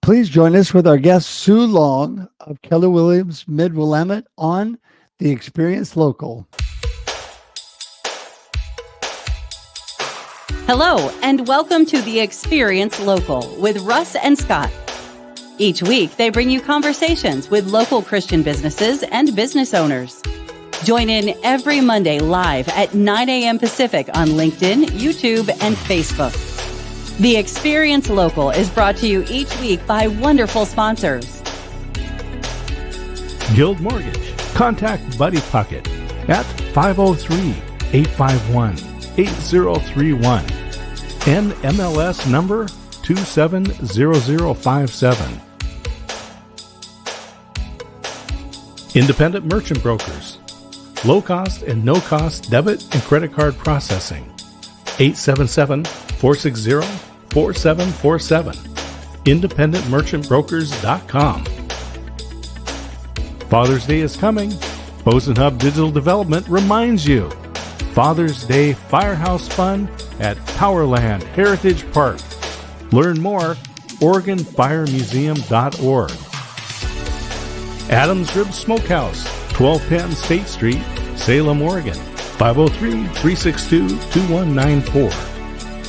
Please join us with our guest, Sue Long of Keller Williams Mid-Willamette on The Experience Local. Hello, and welcome to The Experience Local with Russ and Scott. Each week, they bring you conversations with local Christian businesses and business owners. Join in every Monday live at 9 a.m. Pacific on LinkedIn, YouTube, and Facebook. The Experience Local is brought to you each week by wonderful sponsors. Guild Mortgage. Contact Buddy Puckett at 503-851-8031. NMLS number 270057. Independent Merchant Brokers. Low cost and no cost debit and credit card processing. 877-460-4747. IndependentMerchantBrokers.com. Father's Day is coming. Boson Hub Digital Development reminds you. Father's Day Firehouse Fun at Powerland Heritage Park. Learn more, OregonFireMuseum.org. Adams Rib Smokehouse, 1210 State Street, Salem, Oregon, 503-362-2194.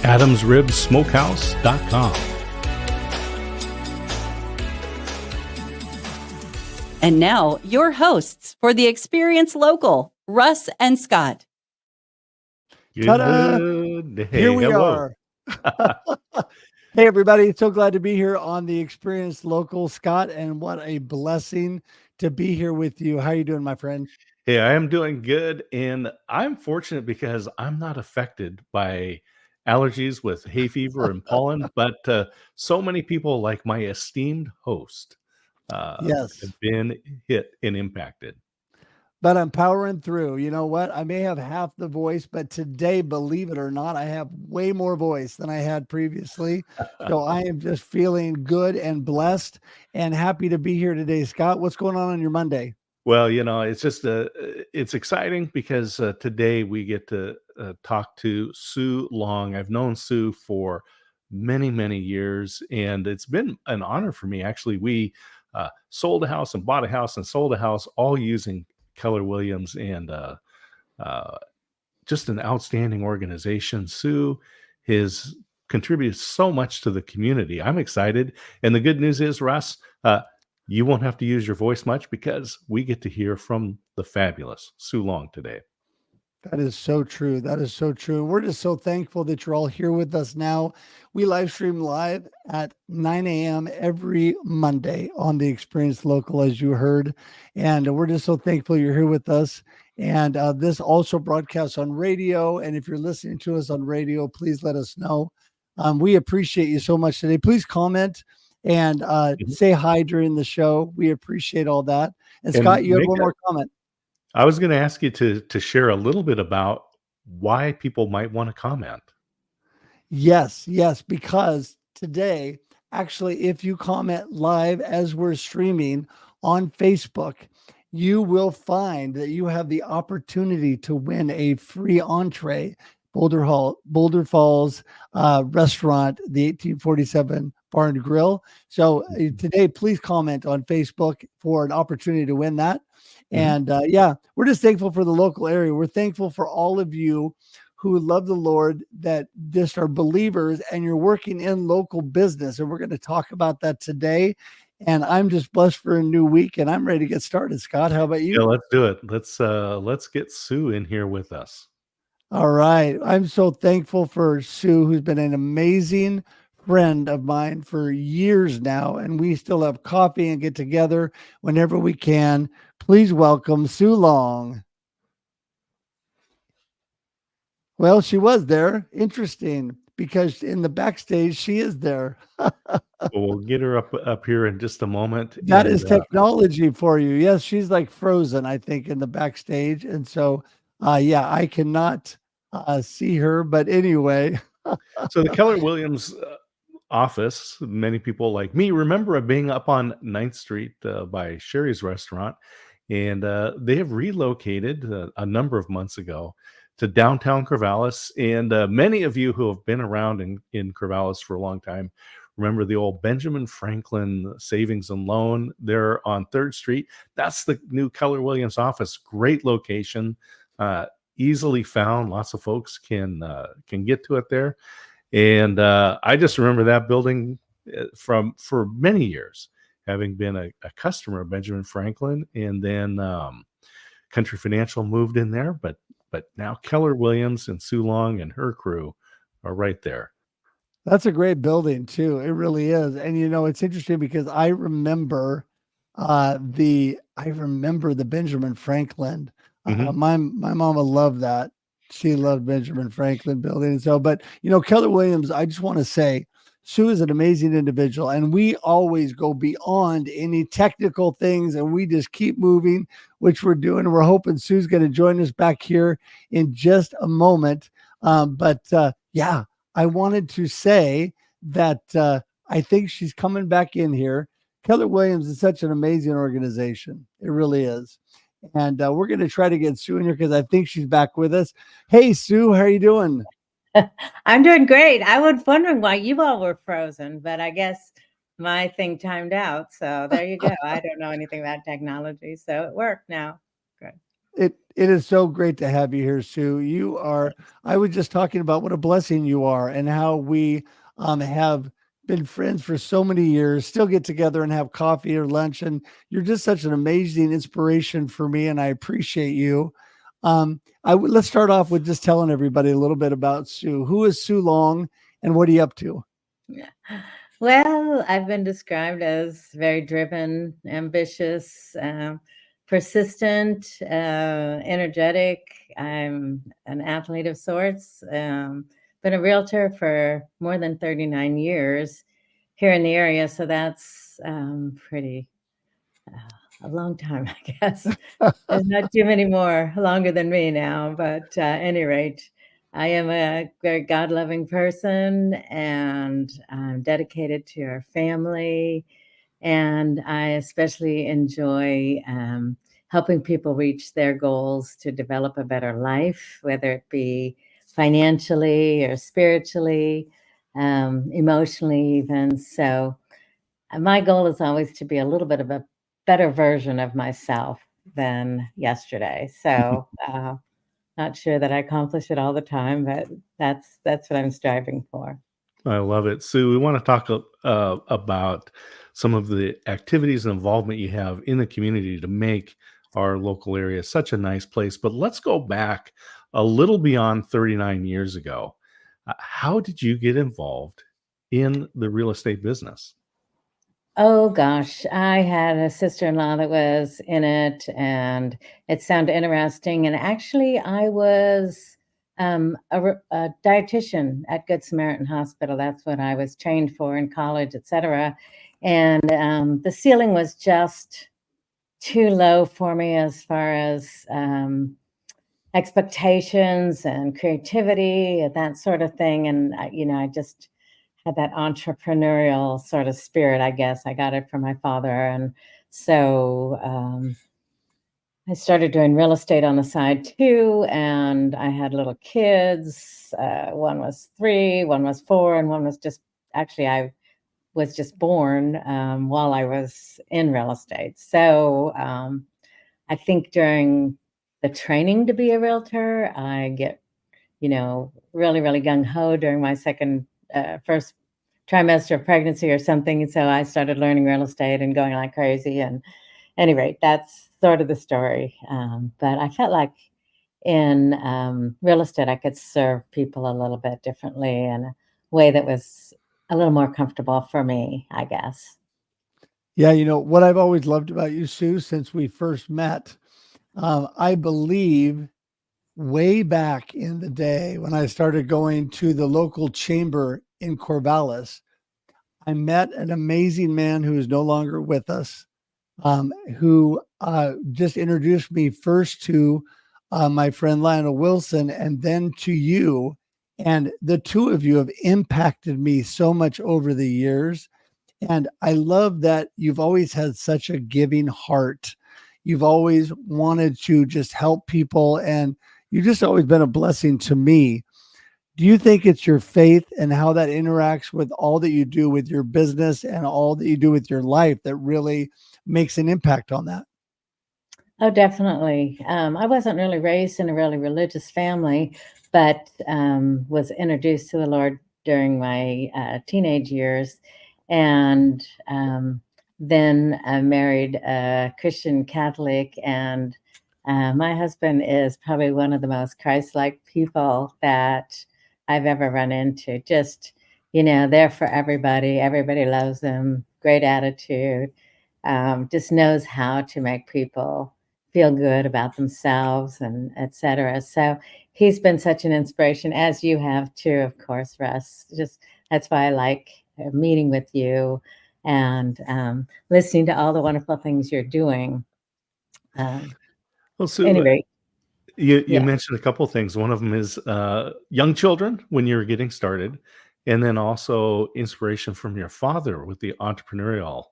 AdamsRibSmokehouse.com. And now, your hosts for The Experience Local, Russ and Scott. Ta-da! Hey, Here we hello. are. Hey, everybody. So glad to be here on The Experience Local, Scott, and what a blessing to be here with you. How are you doing, my friend? Hey, I am doing good, and I'm fortunate because I'm not affected by allergies with hay fever and pollen, but so many people like my esteemed host Yes. have been hit and impacted. But I'm powering through. You know what? I may have half the voice, but today, believe it or not, I have way more voice than I had previously. So I am just feeling good and blessed and happy to be here today. Scott, what's going on your Monday? Well, it's just it's exciting because today we get to talk to Sue Long. I've known Sue for many, many years, and it's been an honor for me. Actually, we sold a house and bought a house and sold a house, all using Keller Williams, and just an outstanding organization. Sue has contributed so much to the community. I'm excited. And the good news is, Russ, you won't have to use your voice much because we get to hear from the fabulous Sue Long today. That is so true. That is so true. And we're just so thankful that you're all here with us now. We live stream live at 9 a.m. every Monday on The Experience Local, as you heard. And we're just so thankful you're here with us. And this also broadcasts on radio. And if you're listening to us on radio, please let us know. We appreciate you so much today. Please comment and say hi during the show. We appreciate all that. And Scott, you have one more comment. I was going to ask you to share a little bit about why people might want to comment. Yes, because today, actually, if you comment live as we're streaming on Facebook, you will find that you have the opportunity to win a free entree, Boulder Falls restaurant, the 1847 Bar and Grill. So today, please comment on Facebook for an opportunity to win that. And we're just thankful for the local area. We're thankful for all of you who love the Lord, that just are believers, and you're working in local business. And we're going to talk about that today. And I'm just blessed for a new week, and I'm ready to get started. Scott, how about you? Yeah, let's do it. Let's get Sue in here with us. All right. I'm so thankful for Sue, who's been an amazing friend of mine for years now, and we still have coffee and get together whenever we can. Please welcome Sue Long. Well, she was there. Interesting, because in the backstage, she is there. We'll get her up here in just a moment. That is technology for you. Yes, she's like frozen, I think, in the backstage. And so, I cannot see her. But anyway. So the Keller Williams office, many people like me remember being up on 9th Street by Sherry's Restaurant. And they have relocated a number of months ago to downtown Corvallis. And many of you who have been around in Corvallis for a long time remember the old Benjamin Franklin Savings and Loan there on 3rd Street. That's the new Keller Williams office. Great location, easily found. Lots of folks can get to it there. And I just remember that building for many years, having been a customer of Benjamin Franklin, and then Country Financial moved in there, but now Keller Williams and Sue Long and her crew are right there. That's a great building too. It really is. And it's interesting because I remember the Benjamin Franklin. My mama loved that. She loved Benjamin Franklin building. So, but Keller Williams, I just want to say, Sue is an amazing individual, and we always go beyond any technical things, and we just keep moving, which we're doing. We're hoping Sue's going to join us back here in just a moment. Yeah, I wanted to say that I think she's coming back in here. Keller Williams is such an amazing organization. It really is. And we're going to try to get Sue in here because I think she's back with us. Hey, Sue, how are you doing? I'm doing great. I was wondering why you all were frozen, but I guess my thing timed out. So there you go. I don't know anything about technology, so it worked now. Good. It is so great to have you here, Sue. I was just talking about what a blessing you are and how we have been friends for so many years, still get together and have coffee or lunch. And you're just such an amazing inspiration for me. And I appreciate you. Let's start off with just telling everybody a little bit about Sue. Who is Sue Long and what are you up to? Yeah. Well, I've been described as very driven, ambitious, persistent, energetic. I'm an athlete of sorts. Been a realtor for more than 39 years here in the area. So that's pretty a long time, I guess. There's not too many more longer than me now, but at any rate, I am a very God-loving person, and I'm dedicated to our family, and I especially enjoy helping people reach their goals to develop a better life, whether it be financially or spiritually, emotionally even. So my goal is always to be a little bit of a better version of myself than yesterday. So not sure that I accomplish it all the time, but that's what I'm striving for. I love it. Sue, we want to talk about some of the activities and involvement you have in the community to make our local area such a nice place. But let's go back a little beyond 39 years ago. How did you get involved in the real estate business? Oh gosh, I had a sister-in-law that was in it, and it sounded interesting. And actually, I was a dietitian at Good Samaritan Hospital. That's what I was trained for in college, etc. And the ceiling was just too low for me as far as expectations and creativity and that sort of thing. And I just had that entrepreneurial sort of spirit, I guess. I got it from my father. And so I started doing real estate on the side too. And I had little kids. One was 3, one was 4, and one was I was just born while I was in real estate. So I think during the training to be a realtor, I get, really, really gung-ho during my first trimester of pregnancy or something. And so I started learning real estate and going like crazy. And at any rate, that's sort of the story. But I felt like in real estate, I could serve people a little bit differently in a way that was a little more comfortable for me, I guess. Yeah, what I've always loved about you, Sue, since we first met, I believe way back in the day when I started going to the local chamber in Corvallis, I met an amazing man who is no longer with us, who just introduced me first to my friend Lionel Wilson and then to you. And the two of you have impacted me so much over the years. And I love that you've always had such a giving heart. You've always wanted to just help people. And, you've just always been a blessing to me. Do you think it's your faith and how that interacts with all that you do with your business and all that you do with your life that really makes an impact on that? Oh, definitely. I wasn't really raised in a really religious family, but was introduced to the Lord during my teenage years. And then I married a Christian Catholic. And my husband is probably one of the most Christ-like people that I've ever run into. Just, there for everybody. Everybody loves him. Great attitude. Just knows how to make people feel good about themselves and et cetera. So he's been such an inspiration, as you have too, of course, Russ. Just that's why I like meeting with you and listening to all the wonderful things you're doing. Well, Sue, Anyway, you yeah. mentioned a couple of things. One of them is young children when you were getting started, and then also inspiration from your father with the entrepreneurial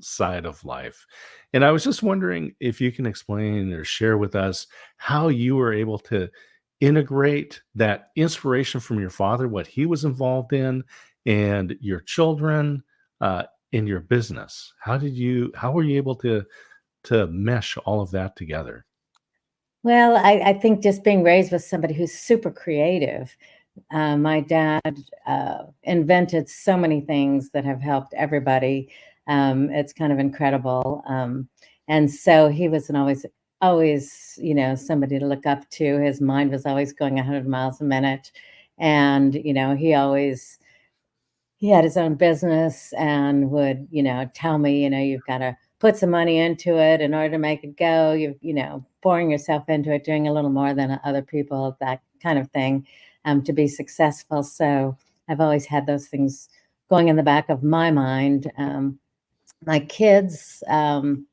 side of life. And I was just wondering if you can explain or share with us how you were able to integrate that inspiration from your father, what he was involved in, and your children in your business. How were you able to mesh all of that together? Well, I think just being raised with somebody who's super creative. My dad invented so many things that have helped everybody. It's kind of incredible. And so he was always, somebody to look up to. His mind was always going 100 miles a minute. And, he had his own business and would, tell me, you've got to put some money into it in order to make it go. Pouring yourself into it, doing a little more than other people, that kind of thing, to be successful. So I've always had those things going in the back of my mind. My kids, I'm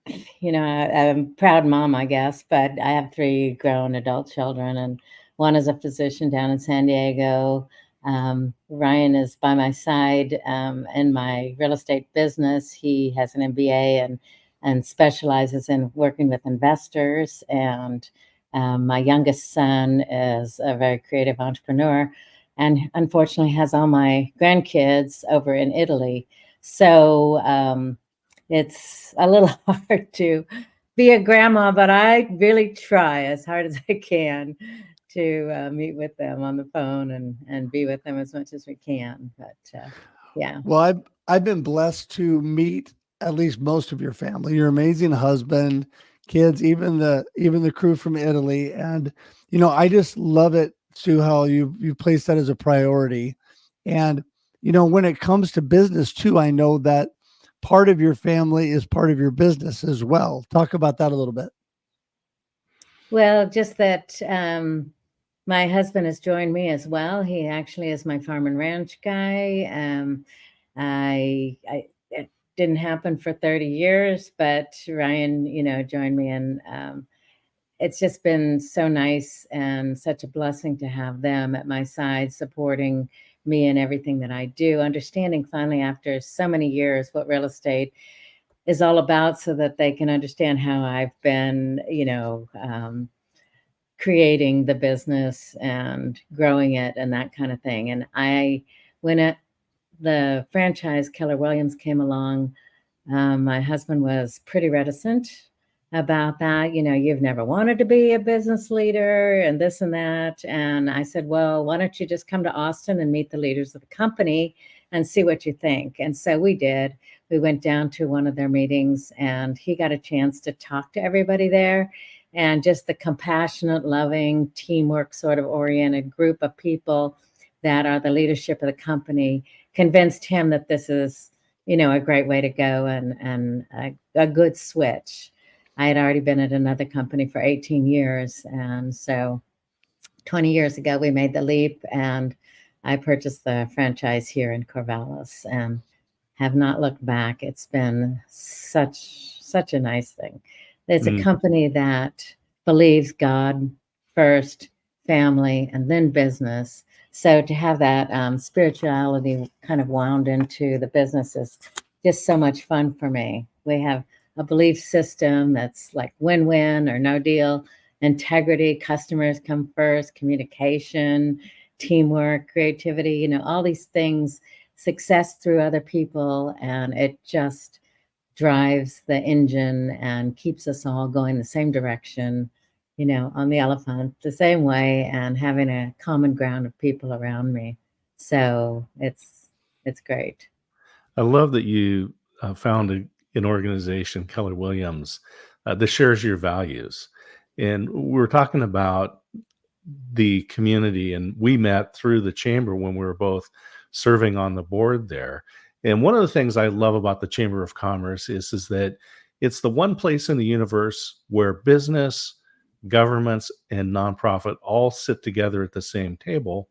a proud mom, I guess, but I have 3 grown adult children, and one is a physician down in San Diego. Ryan is by my side in my real estate business. He has an MBA and specializes in working with investors. And my youngest son is a very creative entrepreneur and unfortunately has all my grandkids over in Italy. So it's a little hard to be a grandma, but I really try as hard as I can to meet with them on the phone and be with them as much as we can. But yeah. Well, I've been blessed to meet at least most of your family. Your amazing husband, kids, even the crew from Italy, and I just love it, Sue, how you place that as a priority. And when it comes to business too, I know that part of your family is part of your business as well. Talk about that a little bit. Well, just that my husband has joined me as well. He actually is my farm and ranch guy. It didn't happen for 30 years, but Ryan, joined me, and it's just been so nice and such a blessing to have them at my side, supporting me in everything that I do, understanding finally after so many years what real estate is all about, so that they can understand how I've been, creating the business and growing it and that kind of thing. And when the franchise Keller Williams came along, my husband was pretty reticent about that. You've never wanted to be a business leader and this and that. And I said, well, why don't you just come to Austin and meet the leaders of the company and see what you think? And so we did. We went down to one of their meetings, and he got a chance to talk to everybody there. And just the compassionate, loving, teamwork sort of oriented group of people that are the leadership of the company convinced him that this is, a great way to go and a good switch. I had already been at another company for 18 years. And so 20 years ago, we made the leap, and I purchased the franchise here in Corvallis and have not looked back. It's been such a nice thing. It's a company that believes God first, family, and then business. So to have that spirituality kind of wound into the business is just so much fun for me. We have a belief system that's like win-win or no deal. integrity, customers come first, communication, teamwork, creativity, all these things, success through other people. And it just drives the engine and keeps us all going the same direction, on the elephant the same way, and having a common ground of people around me. So it's great. I love that you founded an organization, Keller Williams, that shares your values. And we're talking about the community, and we met through the chamber when we were both serving on the board there. And one of the things I love about the Chamber of Commerce is that it's the one place in the universe where business, governments, and nonprofit all sit together at the same table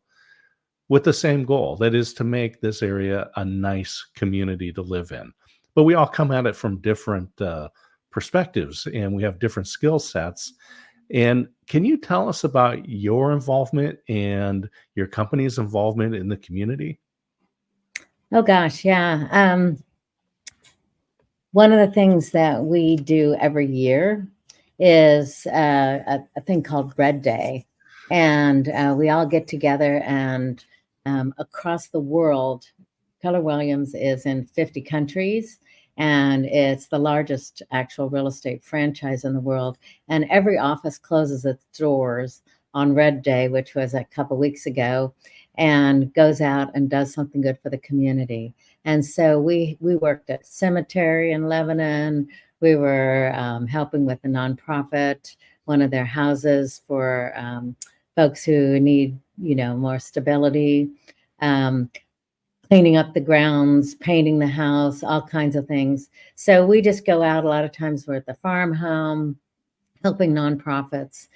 with the same goal, that is to make this area a nice community to live in. But we all come at it from different perspectives, and we have different skill sets. And can you tell us about your involvement and your company's involvement in the community? Oh gosh, yeah. One of the things that we do every year is a thing called Red Day. And we all get together, and across the world, Keller Williams is in 50 countries, and it's the largest actual real estate franchise in the world. And every office closes its doors on Red Day, which was a couple weeks ago, and goes out and does something good for the community. And so we worked at cemetery in Lebanon. We were helping with a nonprofit, one of their houses for folks who need, more stability, cleaning up the grounds, painting the house, all kinds of things. So we just go out. A lot of times we're at the farm home, helping nonprofits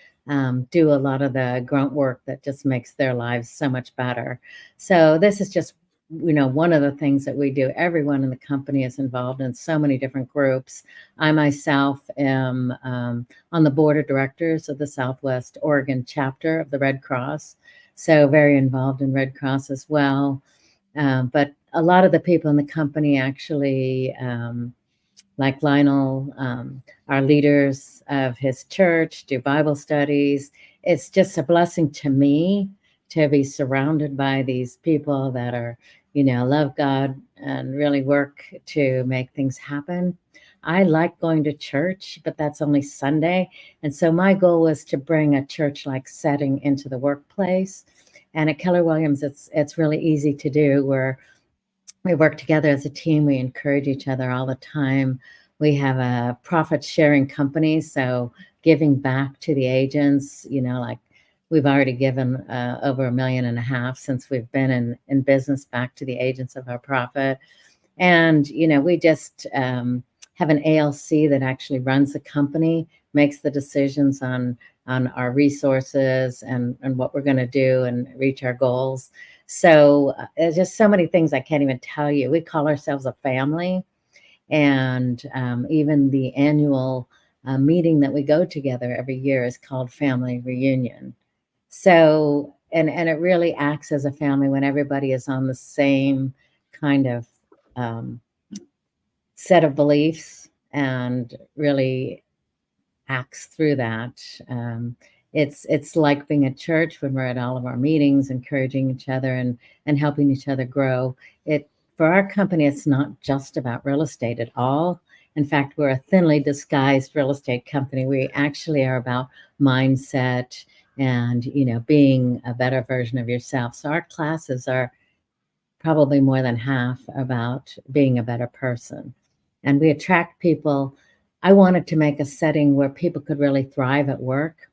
do a lot of the grunt work that just makes their lives so much better. So this is just, one of the things that we do. Everyone in the company is involved in so many different groups. I myself am on the board of directors of the Southwest Oregon chapter of the Red Cross. So very involved in Red Cross as well. But a lot of the people in the company actually, like Lionel, are leaders of his church, do Bible studies. It's just a blessing to me to be surrounded by these people that are, love God and really work to make things happen. I like going to church, but that's only Sunday. And so my goal was to bring a church-like setting into the workplace. And at Keller Williams, it's really easy to do, where we work together as a team. We encourage each other all the time. We have a profit-sharing company, so giving back to the agents, like we've already given over $1.5 million since we've been in business back to the agents of our profit. And, we just have an ALC that actually runs the company, makes the decisions on our resources and what we're going to do and reach our goals. So there's just so many things I can't even tell you. We call ourselves a family. And even the annual meeting that we go together every year is called Family Reunion. So, and it really acts as a family when everybody is on the same kind of set of beliefs and really acts through that. It's like being at church when we're at all of our meetings, encouraging each other and helping each other grow. For our company, it's not just about real estate at all. In fact, we're a thinly disguised real estate company. We actually are about mindset and, being a better version of yourself. So our classes are probably more than half about being a better person. And we attract people. I wanted to make a setting where people could really thrive at work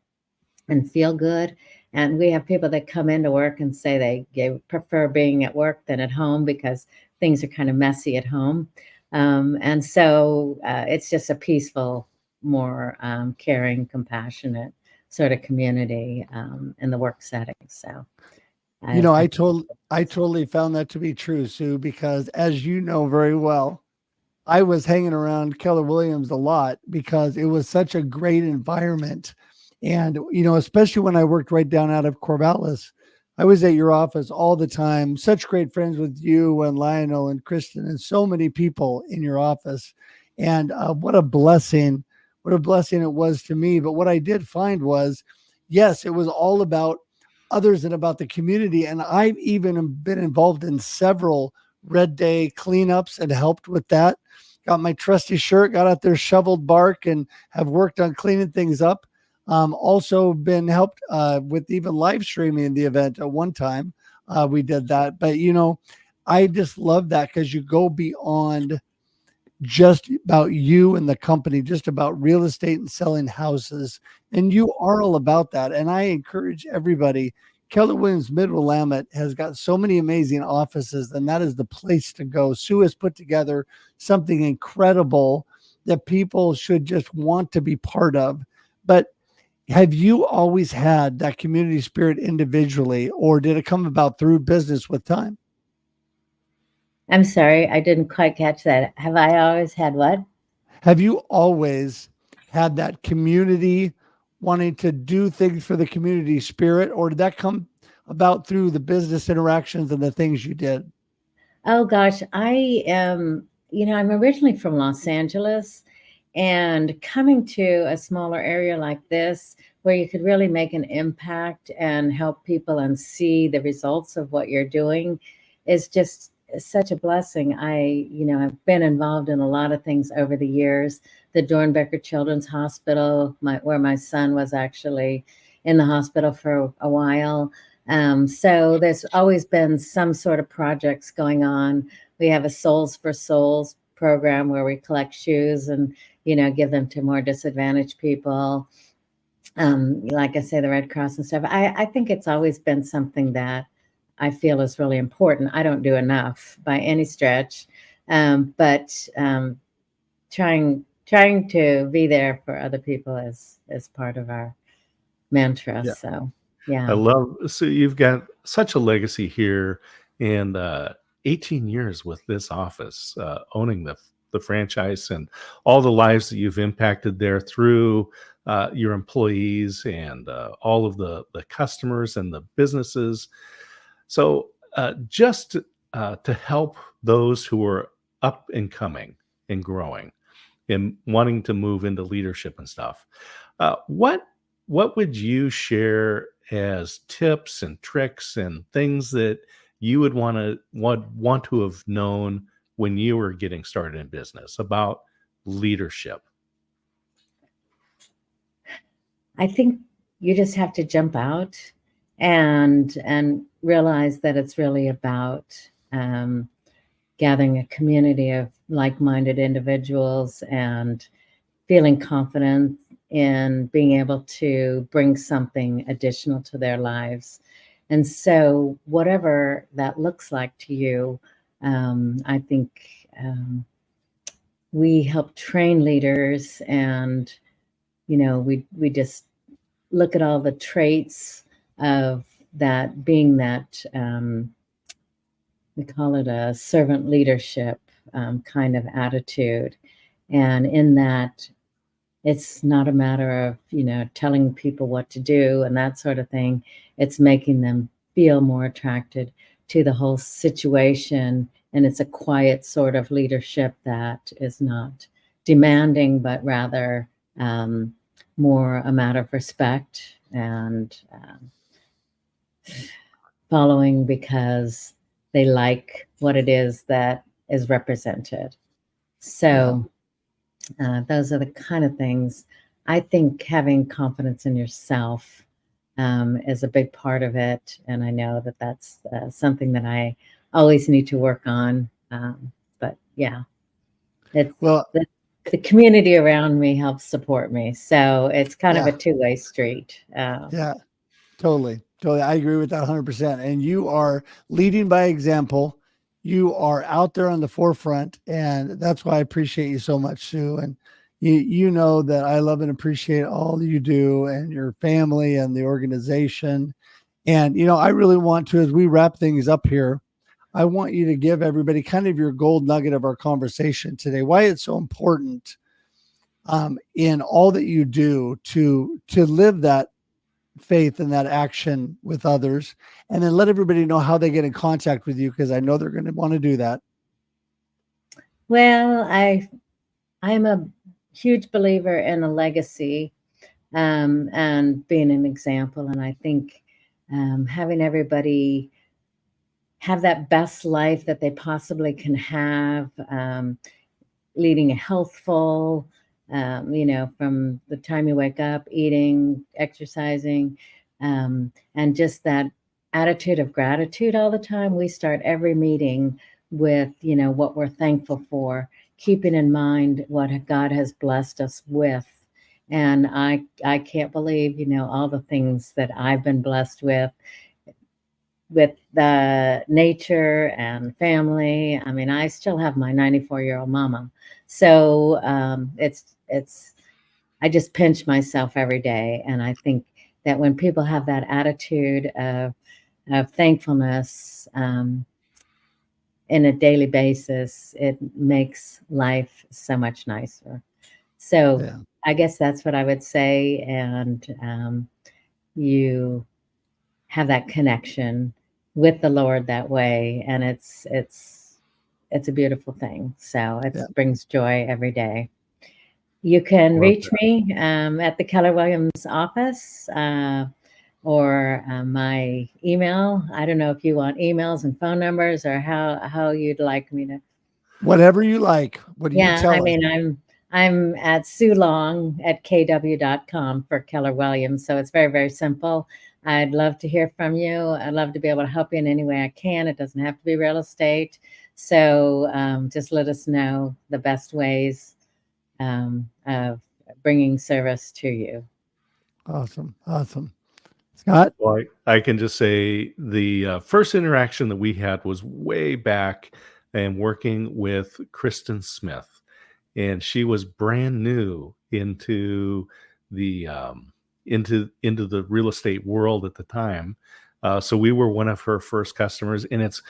and feel good. And we have people that come into work and say they prefer being at work than at home because things are kind of messy at home. And so it's just a peaceful, more caring, compassionate sort of community in the work setting. So, I totally found that to be true, Sue, because as you know very well, I was hanging around Keller Williams a lot because it was such a great environment. And, especially when I worked right down out of Corvallis, I was at your office all the time. Such great friends with you and Lionel and Kristen and so many people in your office. And what a blessing what a blessing it was to me. But what I did find was, yes, it was all about others and about the community. And I've even been involved in several Red Day cleanups and helped with that. Got my trusty shirt, got out there, shoveled bark, and have worked on cleaning things up. Also been helped with even live streaming the event at one time. We did that. But, I just love that because you go beyond just about you and the company, just about real estate and selling houses. And you are all about that. And I encourage everybody. Keller Williams Mid-Willamette has got so many amazing offices, and that is the place to go. Sue has put together something incredible that people should just want to be part of. But have you always had that community spirit individually, or did it come about through business with time? I'm sorry, I didn't quite catch that. Have I always had what? Have you always had that community wanting to do things for the community spirit, or did that come about through the business interactions and the things you did? Oh gosh, I am, I'm originally from Los Angeles, and coming to a smaller area like this where you could really make an impact and help people and see the results of what you're doing is just such a blessing. I've been involved in a lot of things over the years. The Dornbecker Children's Hospital, where my son was actually in the hospital for a while. So there's always been some sort of projects going on. We have a Souls for Souls program where we collect shoes and, give them to more disadvantaged people. Like I say, the Red Cross and stuff. I think it's always been something that I feel is really important. I don't do enough by any stretch, but trying to be there for other people is part of our mantra. Yeah. So, yeah. I love, so you've got such a legacy here, and 18 years with this office, owning the franchise and all the lives that you've impacted there through your employees and all of the customers and the businesses. So just to help those who are up and coming and growing and wanting to move into leadership and stuff, what would you share as tips and tricks and things that you would want to have known when you were getting started in business about leadership? I think you just have to jump out and realize that it's really about gathering a community of like-minded individuals and feeling confident in being able to bring something additional to their lives. And so whatever that looks like to you, I think we help train leaders, and we just look at all the traits of that, being that we call it a servant leadership kind of attitude. And in that, it's not a matter of, telling people what to do and that sort of thing. It's making them feel more attracted to the whole situation. And it's a quiet sort of leadership that is not demanding, but rather more a matter of respect and following because they like what it is that is represented. So those are the kind of things. I think having confidence in yourself is a big part of it. And I know that that's something that I always need to work on. But yeah, the community around me helps support me. So it's kind of a two-way street. Yeah, totally. I agree with that 100%. And you are leading by example. You are out there on the forefront. And that's why I appreciate you so much, Sue. And you know that I love and appreciate all you do and your family and the organization. And, I really want to, as we wrap things up here, I want you to give everybody kind of your gold nugget of our conversation today, why it's so important in all that you do to live that faith and that action with others, and then let everybody know how they get in contact with you, because I know they're going to want to do that. Well, I'm a huge believer in a legacy, and being an example. And I think having everybody have that best life that they possibly can have, leading a healthful, from the time you wake up, eating, exercising, and just that attitude of gratitude all the time. We start every meeting with, what we're thankful for, keeping in mind what God has blessed us with. And I can't believe, all the things that I've been blessed with the nature and family. I mean, I still have my 94-year-old mama. So I just pinch myself every day. And I think that when people have that attitude of thankfulness in a daily basis, it makes life so much nicer. So Yeah. I guess that's what I would say. And you have that connection with the Lord that way. And it's a beautiful thing. So it brings joy every day. You can reach me at the Keller Williams office or my email. I don't know if you want emails and phone numbers or how you'd like me to. Whatever you like. What do you tell I us? mean, I'm at Sue Long at KW.com for Keller Williams. So it's very, very simple. I'd love to hear from you. I'd love to be able to help you in any way I can. It doesn't have to be real estate. So just let us know the best ways of bringing service to you. Awesome. Scott? Well, I can just say the first interaction that we had was way back and working with Kristen Smith. And she was brand new into the into the real estate world at the time. So we were one of her first customers, and it's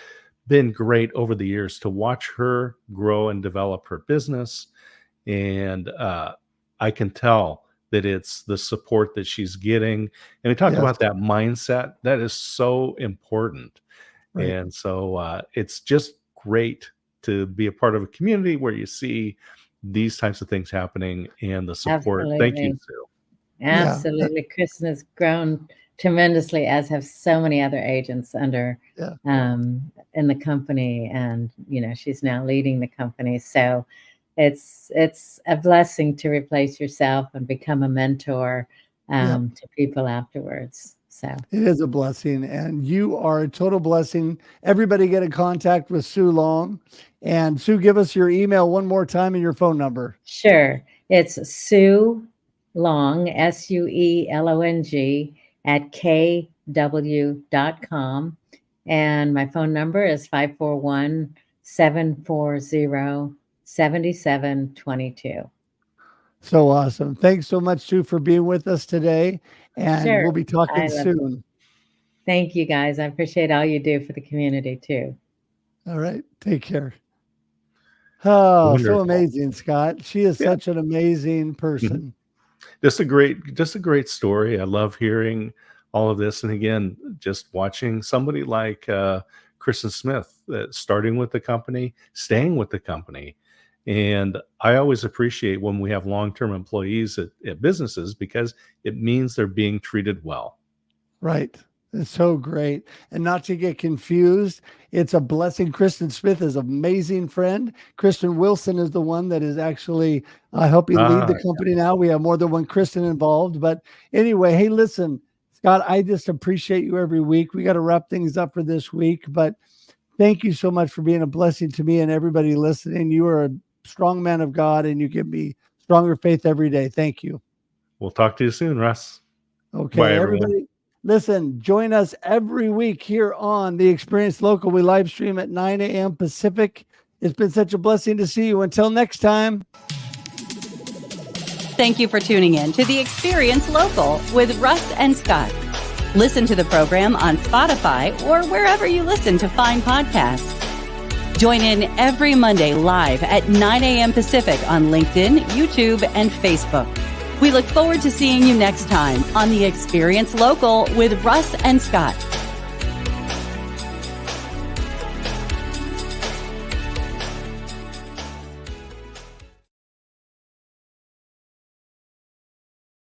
been great over the years to watch her grow and develop her business. And I can tell that it's the support that she's getting. And we talked about that mindset. That is so important. Right. And so it's just great to be a part of a community where you see these types of things happening and the support. Absolutely. Thank you, Sue. Absolutely. Kristen has grown tremendously, as have so many other agents under in the company. And, she's now leading the company. So it's a blessing to replace yourself and become a mentor to people afterwards. So it is a blessing, and you are a total blessing. Everybody get in contact with Sue Long. And Sue, give us your email one more time and your phone number. Sure. It's Sue Long, SUELONG at KW.com. And my phone number is 541-740-7722. So awesome. Thanks so much, Sue, for being with us today. And we'll be talking soon. Thank you, guys. I appreciate all you do for the community, too. All right. Take care. Oh, Wonderful. So amazing, Scott. She is such an amazing person. Just a great story. I love hearing all of this. And again, just watching somebody like Kristen Smith, starting with the company, staying with the company. And I always appreciate when we have long-term employees at businesses, because it means they're being treated well. Right. It's so great. And not to get confused, it's a blessing. Kristen Smith is an amazing friend. Kristen Wilson is the one that is actually helping lead the company now. We have more than one Kristen involved. But anyway, hey, listen, Scott, I just appreciate you every week. We got to wrap things up for this week. But thank you so much for being a blessing to me and everybody listening. You are a strong man of God, and you give me stronger faith every day. Thank you. We'll talk to you soon, Russ. Okay, bye, everybody. Listen, join us every week here on The Experience Local. We live stream at 9 a.m. Pacific. It's been such a blessing to see you. Until next time. Thank you for tuning in to The Experience Local with Russ and Scott. Listen to the program on Spotify or wherever you listen to fine podcasts. Join in every Monday live at 9 a.m. Pacific on LinkedIn, YouTube, and Facebook. We look forward to seeing you next time on The Experience Local with Russ and Scott.